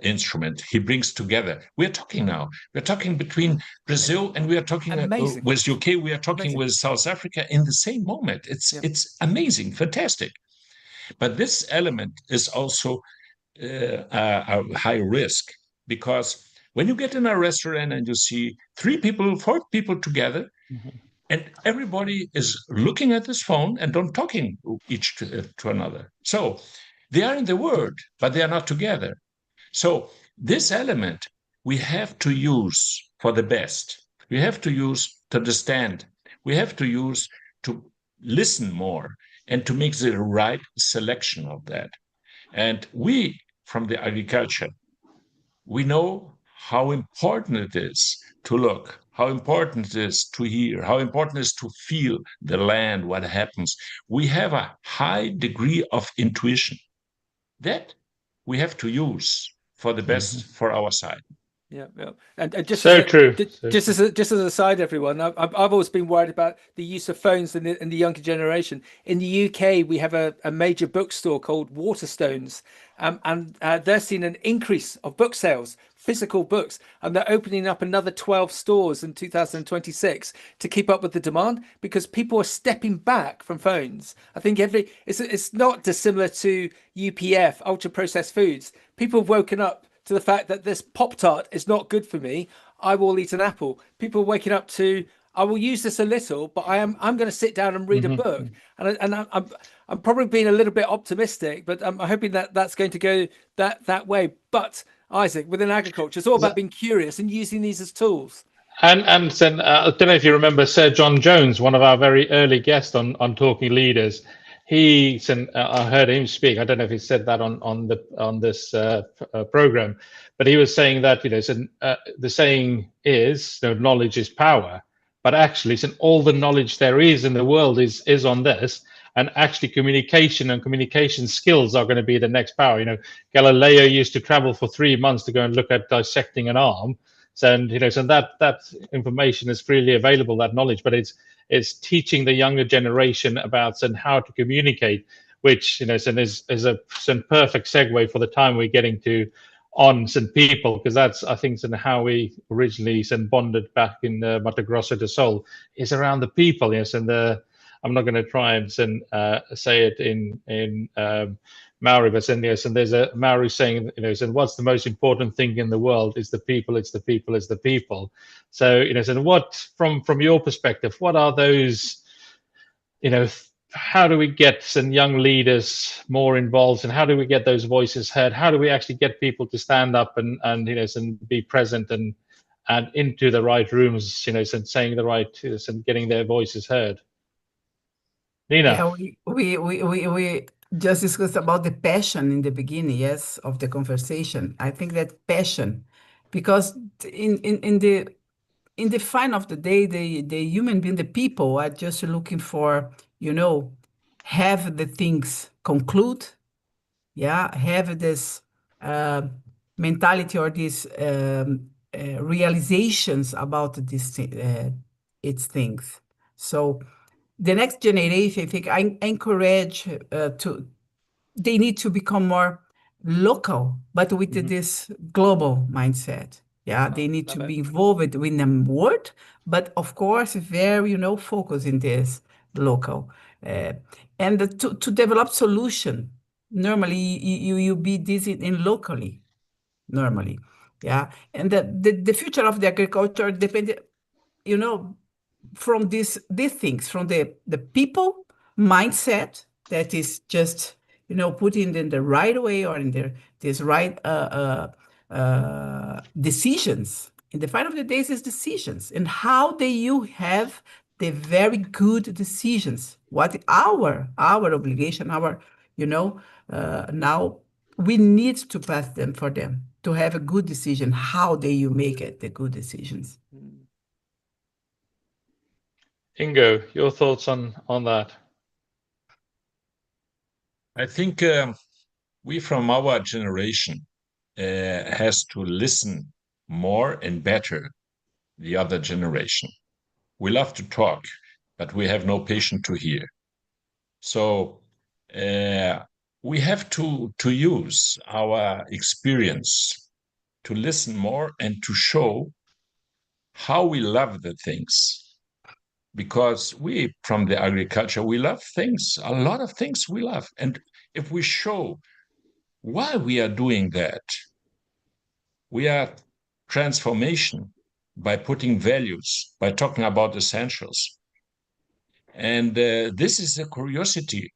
instrument. He brings together. We're talking now. We're talking between Brazil and we are talking with UK. We are talking with South Africa in the same moment. It's amazing, fantastic. But this element is also a high risk, because when you get in a restaurant and you see 3 people, 4 people together, and everybody is looking at this phone and don't talking each to another. So they are in the world, but they are not together. So this element we have to use for the best. We have to use to understand. We have to use to listen more and to make the right selection of that. And we, from the agriculture, we know how important it is to look, how important it is to hear, how important it is to feel the land, what happens. We have a high degree of intuition that we have to use for the best for our side. Yeah, and just so as true. Just as a side, everyone, I've always been worried about the use of phones in the younger generation. In the UK, we have a major bookstore called Waterstones, and they're seeing an increase of book sales, physical books, and they're opening up another 12 stores in 2026 to keep up with the demand, because people are stepping back from phones. I think it's not dissimilar to UPF, ultra processed foods. People have woken up to the fact that this Pop-Tart is not good for me. I will eat an apple. People are waking up to, I will use this a little, but I'm going to sit down and read a book. And I'm probably being a little bit optimistic, but I'm hoping that that's going to go that way. But Isaac, within agriculture, it's all about being curious and using these as tools. And then I don't know if you remember Sir John Jones, one of our very early guests on Talking Leaders. He said, I heard him speak. I don't know if he said that on this program, but he was saying that the saying is, knowledge is power. But actually, all the knowledge there is in the world is on this, and actually communication and communication skills are going to be the next power. Galileo used to travel for 3 months to go and look at dissecting an arm. So that information is freely available, that knowledge, but it's teaching the younger generation about how to communicate, which is a perfect segue for the time we're getting to on people, because that's, I think, how we originally bonded back in Mato Grosso do Sul, is around the people. Yes, and I'm not going to try and say it in Maori, but there's a Maori saying, what's the most important thing in the world is the people, it's the people, it's the people. So, what, from your perspective, what are those, how do we get young leaders more involved, and how do we get those voices heard? How do we actually get people to stand up and be present and into the right rooms, and saying the right, and getting their voices heard? Nina. Yeah, we just discussed about the passion in the beginning, yes, of the conversation. I think that passion, because in the final of the day, the human being, the people are just looking for, have the things conclude, have this mentality or these realizations about this its things. So the next generation, I think, I encourage they need to become more local, but with this global mindset. Yeah, they need to be involved in the world, but of course, very, focus in this local. And to develop solution, normally you be this in locally, normally. Yeah, and the future of the agriculture depends, from these things, from the people mindset that is just, put in the right way, or in this right decisions. In the final of the days is decisions, and how you have the very good decisions. What our obligation, now we need to pass them for them to have a good decision. How you make it the good decisions? Ingo, your thoughts on that? I think we from our generation has to listen more and better the other generation. We love to talk, but we have no patience to hear. So we have to use our experience to listen more and to show how we love the things. Because we, from the agriculture, we love things, a lot of things we love. And if we show why we are doing that, we are transformation by putting values, by talking about essentials. And this is a curiosity.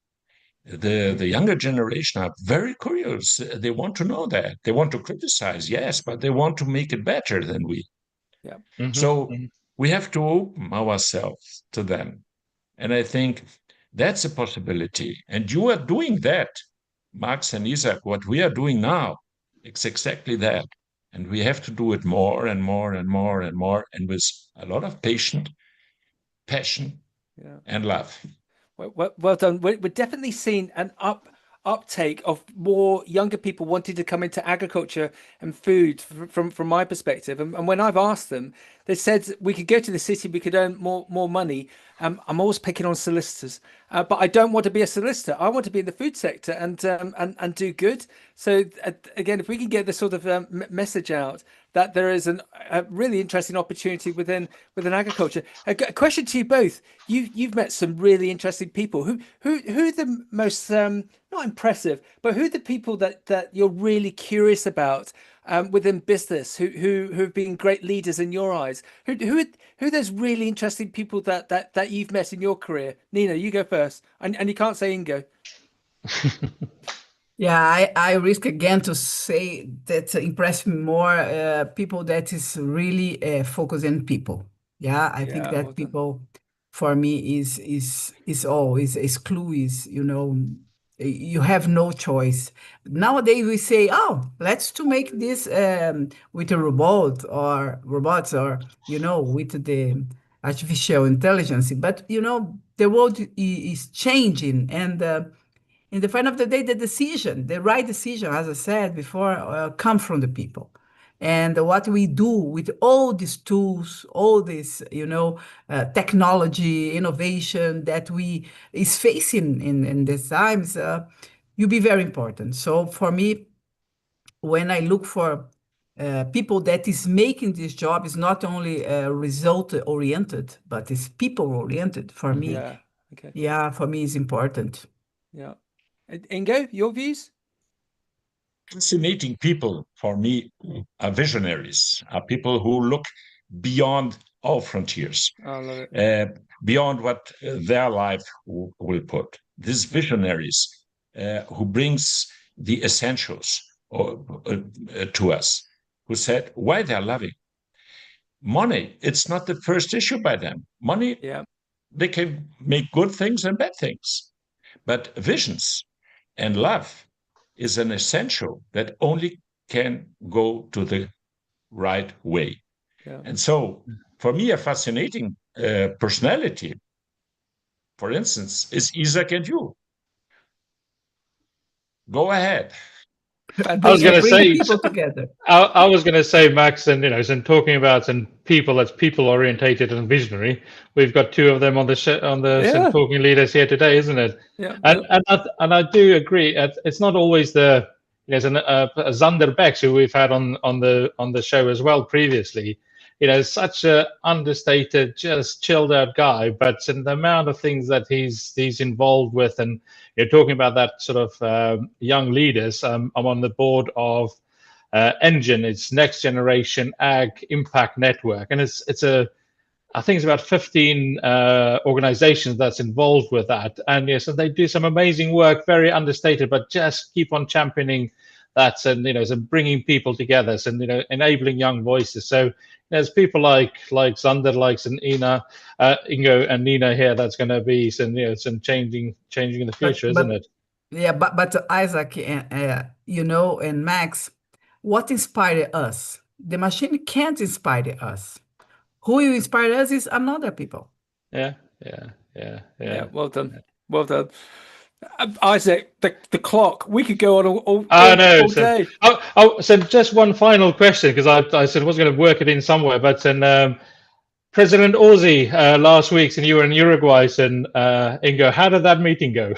The younger generation are very curious. They want to know that. They want to criticize, yes, but they want to make it better than we. Yeah. So we have to open ourselves to them. And I think that's a possibility. And you are doing that, Max and Isaac. What we are doing now, it's exactly that. And we have to do it more and more and more and more, and with a lot of patience, passion, and love. Well done. We're definitely seeing an uptake of more younger people wanting to come into agriculture and food from my perspective. And when I've asked them, they said we could go to the city, we could earn more money. I'm always picking on solicitors, but I don't want to be a solicitor. I want to be in the food sector and do good. So again, if we can get this sort of message out that there is a really interesting opportunity within agriculture. A question to you both: you've met some really interesting people. Who are the most not impressive, but who are the people that you're really curious about within business? Who have been great leaders in your eyes? Who are those really interesting people that you've met in your career? Nina, you go first, and you can't say Ingo. Yeah, I risk again to say that impress me more people that is really focused on people. Yeah, I think that well people for me is always is clue is, you know, you have no choice. Nowadays we say, oh, let's to make this with a robot or robots or, you know, with the artificial intelligence. But, you know, the world is changing and in the final of the day, the decision, the right decision, as I said before, come from the people. And what we do with all these tools, all this, you know, technology, innovation that we is facing in these times, will be very important. So for me, when I look for people that is making this job, is not only result oriented, but is people oriented. For me, Yeah. Okay. yeah, for me is important. Yeah. Ingo, your views? Fascinating people for me are visionaries, are people who look beyond all frontiers, I love it. beyond what their life will put. These visionaries who brings the essentials to us, who said why they're loving. Money, it's not the first issue by them. Money, Yeah. they can make good things and bad things. But visions and love is an essential that only can go to the right way. Yeah. And so, for me, a fascinating personality, for instance, is Isaac and you. Go ahead. I was going to Bring say, people together. I was going to say, Max, and you know, and talking about some people that's people orientated and visionary. We've got two of them on the show, on the some talking leaders here today, isn't it? Yeah. And I do agree. It's not always the there's a Zander Bex who we've had on the show as well previously. You know, such a understated, just chilled out guy, but in the amount of things that he's involved with, and you're talking about that sort of young leaders. I'm on the board of Engine. It's Next Generation Ag Impact Network, and I think it's about 15 organizations that's involved with that. And yes, and they do some amazing work, very understated, but just keep on championing that, and you know, so bringing people together, and you know, enabling young voices. So there's people like Zander, like Ingo and Nina here. That's going to be some, you know, some changing in the future, isn't it? Yeah, but Isaac, you know, and Max, what inspired us? The machine can't inspire us. Who will inspire us is another people. Yeah. Well done. Well done. Isaac, the clock. We could go on all No, day. so just one final question, because I said I was going to work it in somewhere, but President Ozzy last week, and you were in Uruguay, and Ingo, how did that meeting go?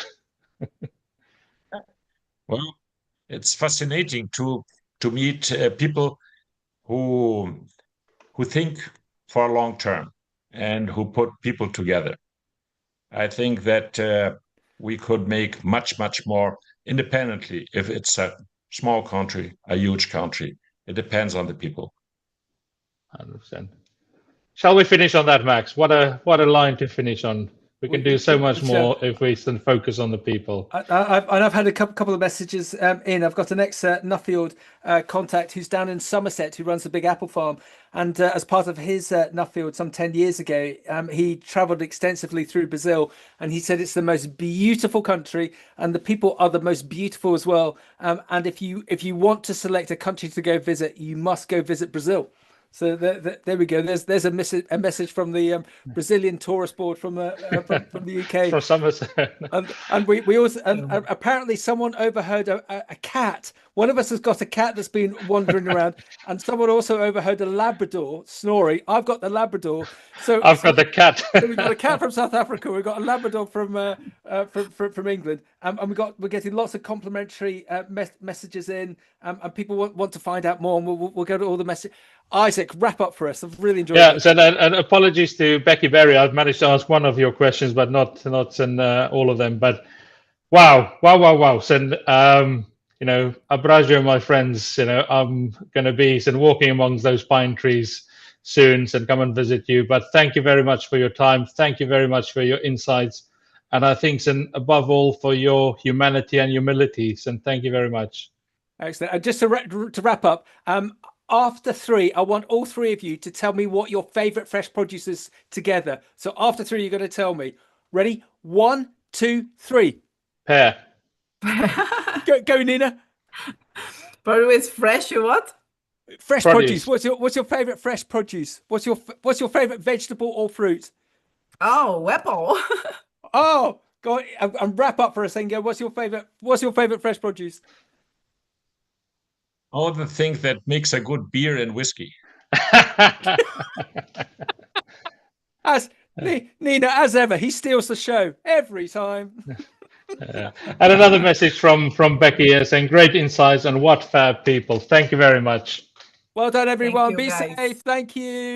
Well, it's fascinating to meet people who think for a long term and who put people together. I think that we could make much more independently if it's a small country, a huge country. It depends on the people. 100%. Shall we finish on that, Max? What a line to finish on. We can do so much more if we can focus on the people. I've had a couple of messages in. I've got an ex-Nuffield contact who's down in Somerset, who runs a big apple farm. And as part of his Nuffield some 10 years ago, he traveled extensively through Brazil. And he said it's the most beautiful country and the people are the most beautiful as well. And if you want to select a country to go visit, you must go visit Brazil. So there we go. There's a message from the Brazilian tourist board from the UK. From Somerset. and we also apparently someone overheard a cat. One of us has got a cat that's been wandering around, and someone also overheard a Labrador snoring. I've got the Labrador. So I've got the cat. So we've got a cat from South Africa. We've got a Labrador from England, and we're getting lots of complimentary messages in, and people want to find out more. And we'll go to all the messages. Isaac, wrap up for us. I've really enjoyed it. Yeah, so and apologies to Becky Berry. I've managed to ask one of your questions, but not all of them. But wow. So, Abrasio, my friends, I'm going to be walking amongst those pine trees soon, and come and visit you. But thank you very much for your time. Thank you very much for your insights. And I think, and above all, for your humanity and humility. And thank you very much. Excellent. And just to wrap up, after 3, I want all 3 of you to tell me what your favorite fresh produce is together. So after 3, you're going to tell me. Ready? 1, 2, 3. Pear. Go, Nina. Produce fresh what? Fresh produce. What's your favorite fresh produce? What's your favorite vegetable or fruit? Oh, apple. Oh, go on, and wrap up for a second. What's your favorite fresh produce? All the things that makes a good beer and whiskey. Nina, as ever, he steals the show every time. And another message from Becky saying, great insights on what fab people. Thank you very much. Well done, everyone. Thank you, Be guys. safe. Thank you.